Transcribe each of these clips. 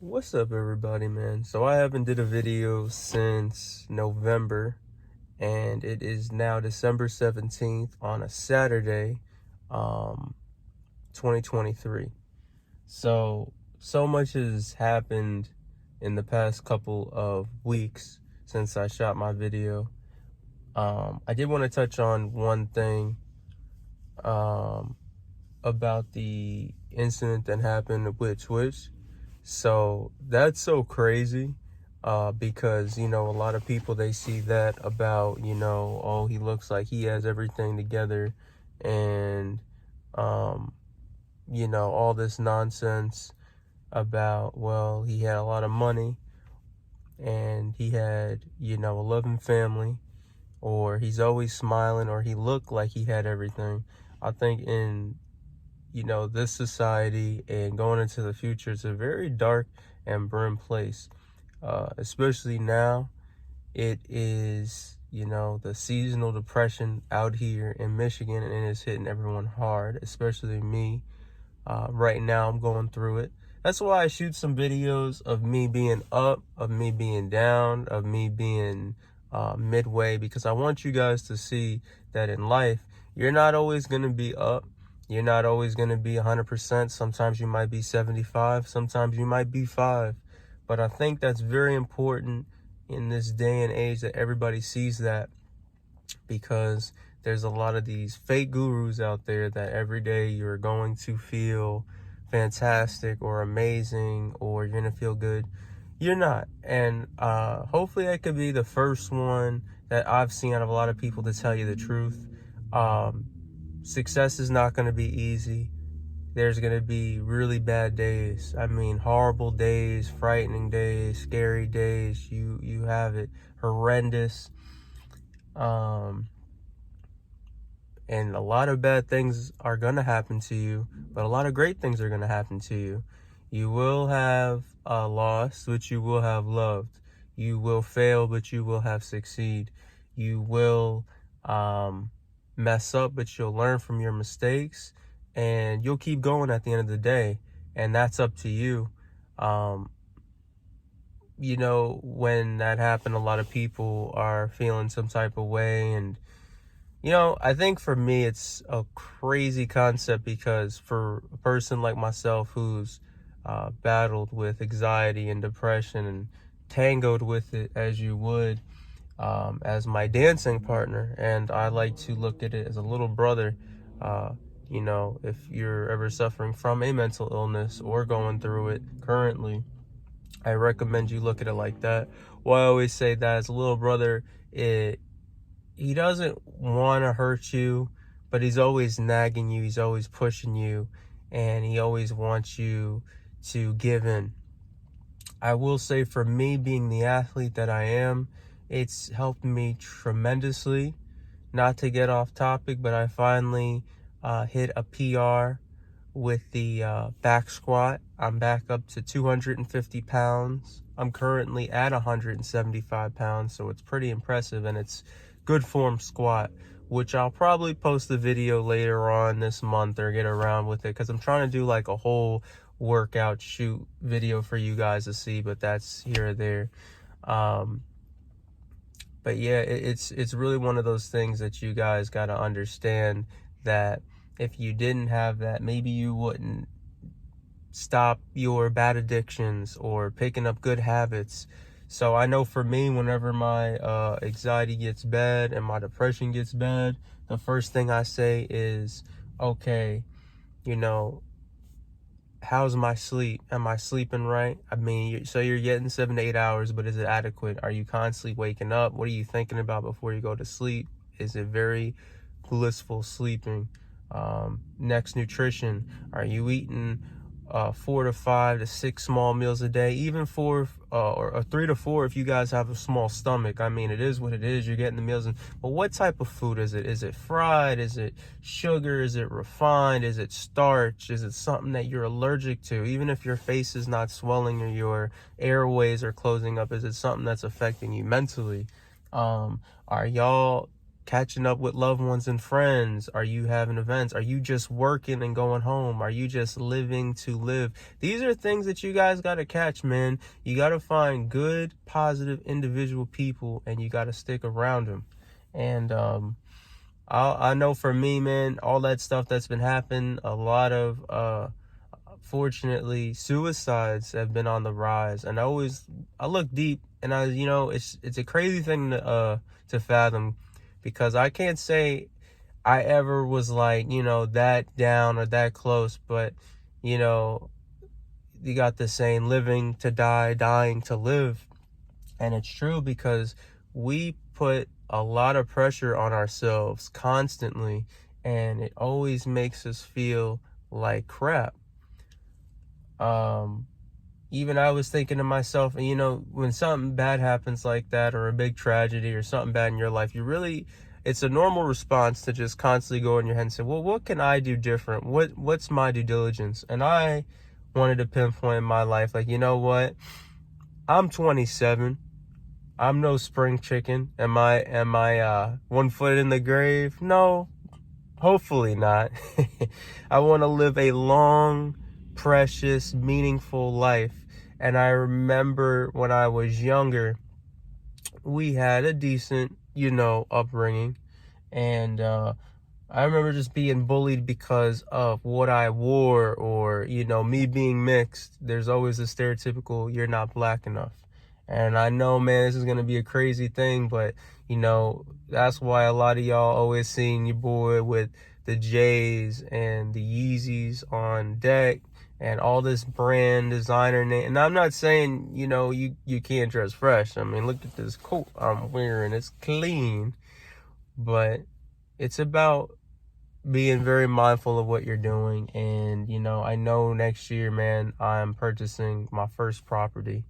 What's up, everybody, man? So I haven't did a video since November, and it is now December 17th on a Saturday, um 2023. So much has happened in the past couple of weeks since I shot my video. I did want to touch on one thing um about the incident that happened with Twitch. So that's so crazy, because, a lot of people, they see that about, oh, he looks like he has everything together, and, um, all this nonsense about, well, he had a lot of money and he had, a loving family, or he's always smiling, or he looked like he had everything. I think in this society and going into the future, it's a very dark and grim place. Especially now, it is, the seasonal depression out here in Michigan, and it's hitting everyone hard, especially me. Right now, I'm going through it. That's why I shoot some videos of me being up, of me being down, of me being midway, because I want you guys to see that in life, you're not always going to be up. You're not always going to be 100%. Sometimes you might be 75. Sometimes you might be 5. But I think that's very important in this day and age that everybody sees that, because there's a lot of these fake gurus out there that every day you're going to feel fantastic or amazing, or you're going to feel good. You're not. And hopefully I could be the first one that I've seen out of a lot of people to tell you the truth. Success is not going to be easy. There's going to be really bad days. I mean, horrible days, frightening days, scary days. You have it. Horrendous. And a lot of bad things are going to happen to you, but a lot of great things are going to happen to you. You will have loss, but you will have loved. You will fail, but you will have succeed. You will mess up, but you'll learn from your mistakes, and you'll keep going at the end of the day. And that's up to you. When that happened, a lot of people are feeling some type of way, and I think for me, it's a crazy concept, because for a person like myself who's battled with anxiety and depression and tangled with it as you would, as my dancing partner, and I like to look at it as a little brother. If you're ever suffering from a mental illness or going through it currently, I recommend you look at it like that. Well, I always say that as a little brother, he doesn't want to hurt you, but he's always nagging you, he's always pushing you, and he always wants you to give in. I will say, for me, being the athlete that I am, it's helped me tremendously. Not to get off topic, but I finally hit a PR with the back squat. I'm back up to 250 pounds. I'm currently at 175 pounds, so it's pretty impressive, and it's good form squat, which I'll probably post the video later on this month or get around with it, because I'm trying to do like a whole workout shoot video for you guys to see, but that's here or there. But yeah, it's really one of those things that you guys got to understand, that if you didn't have that, maybe you wouldn't stop your bad addictions or picking up good habits. So I know for me, whenever my anxiety gets bad and my depression gets bad, the first thing I say is, okay, how's my sleep? Am I sleeping right? I mean, so you're getting 7 to 8 hours, but is it adequate? Are you constantly waking up? What are you thinking about before you go to sleep? Is it very blissful sleeping? Next, nutrition. Are you eating 4 to 5 to 6 small meals a day? Even 4 or 3 to 4 if you guys have a small stomach. I mean, it is what it is. You're getting the meals in. But what type of food is it? Is it fried? Is it sugar? Is it refined? Is it starch? Is it something that you're allergic to? Even if your face is not swelling or your airways are closing up, is it something that's affecting you mentally? Are y'all catching up with loved ones and friends? Are you having events? Are you just working and going home? Are you just living to live? These are things that you guys got to catch, man. You got to find good, positive, individual people, and you got to stick around them. And I know for me, man, all that stuff that's been happening, a lot of fortunately suicides have been on the rise. And I look deep, and it's a crazy thing to fathom, because I can't say I ever was like, that down or that close. But you know you got the saying, living to die, dying to live. And it's true, because we put a lot of pressure on ourselves constantly, and it always makes us feel like crap. Even I was thinking to myself, and when something bad happens like that, or a big tragedy or something bad in your life, it's a normal response to just constantly go in your head and say, well, what can I do different? What's my due diligence? And I wanted to pinpoint in my life, like, you know what? I'm 27. I'm no spring chicken. Am I 1 foot in the grave? No, hopefully not. I want to live a long, precious, meaningful life. And I remember when I was younger, we had a decent, upbringing. And I remember just being bullied because of what I wore, or, me being mixed. There's always a stereotypical, you're not black enough. And I know, man, this is going to be a crazy thing, but, that's why a lot of y'all always seeing your boy with the J's and the Yeezys on deck and all this brand designer name. And I'm not saying, you can't dress fresh. I mean, look at this coat I'm wearing. It's clean. But it's about being very mindful of what you're doing. And, I know next year, man, I'm purchasing my first property.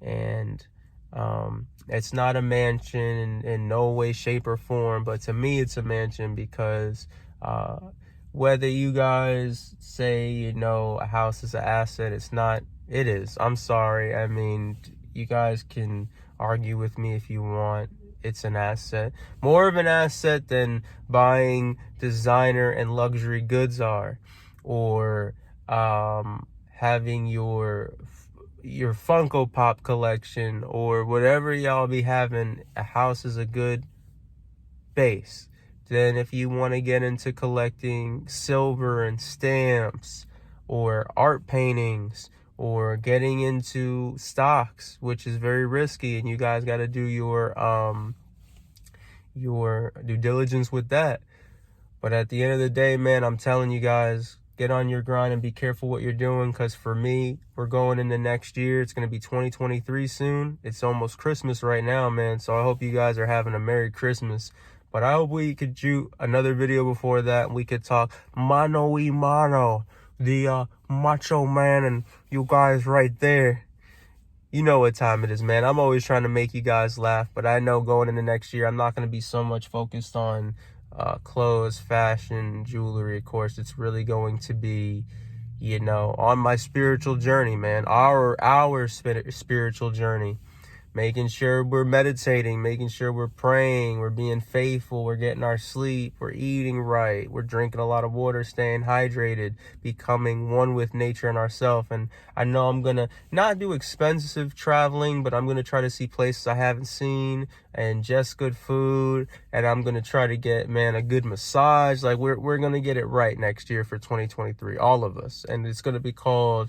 And it's not a mansion in no way, shape, or form. But to me, it's a mansion, because whether you guys say, a house is an asset, it's not. It is. I'm sorry. I mean, you guys can argue with me if you want. It's an asset. More of an asset than buying designer and luxury goods are, or having your Funko Pop collection, or whatever y'all be having. A house is a good base. Then if you want to get into collecting silver and stamps, or art paintings, or getting into stocks, which is very risky, and you guys got to do your due diligence with that. But at the end of the day, man, I'm telling you guys, get on your grind and be careful what you're doing, because for me, we're going into next year. It's going to be 2023 soon. It's almost Christmas right now, man. So I hope you guys are having a Merry Christmas. But I hope we could shoot another video before that, and we could talk mano y mano, the Macho Man and you guys right there. You know what time it is, man. I'm always trying to make you guys laugh, but I know going into next year, I'm not going to be so much focused on clothes, fashion, jewelry. Of course, it's really going to be, on my spiritual journey, man. Our spiritual journey. Making sure we're meditating, making sure we're praying, we're being faithful, we're getting our sleep, we're eating right, we're drinking a lot of water, staying hydrated, becoming one with nature and ourselves. And I know I'm going to not do expensive traveling, but I'm going to try to see places I haven't seen, and just good food. And I'm going to try to get, man, a good massage. Like, we're going to get it right next year for 2023, all of us. And it's going to be called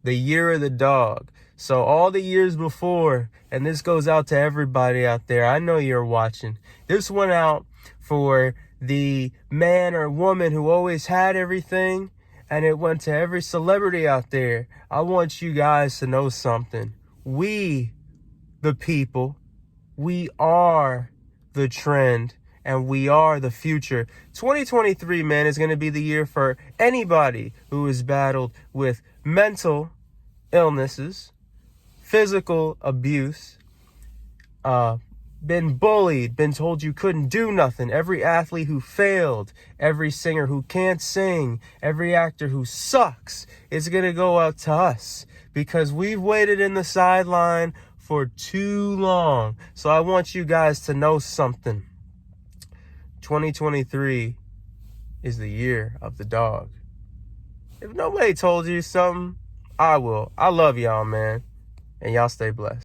the Year of the Dog. So all the years before, and this goes out to everybody out there, I know you're watching. This went out for the man or woman who always had everything, and it went to every celebrity out there. I want you guys to know something. We, the people, we are the trend, and we are the future. 2023, man, is going to be the year for anybody who has battled with mental illnesses, physical abuse, been bullied, been told you couldn't do nothing. Every athlete who failed, every singer who can't sing, every actor who sucks is going to go out to us, because we've waited in the sideline for too long. So I want you guys to know something. 2023 is the year of the dog. If nobody told you something, I will. I love y'all, man. And y'all stay blessed.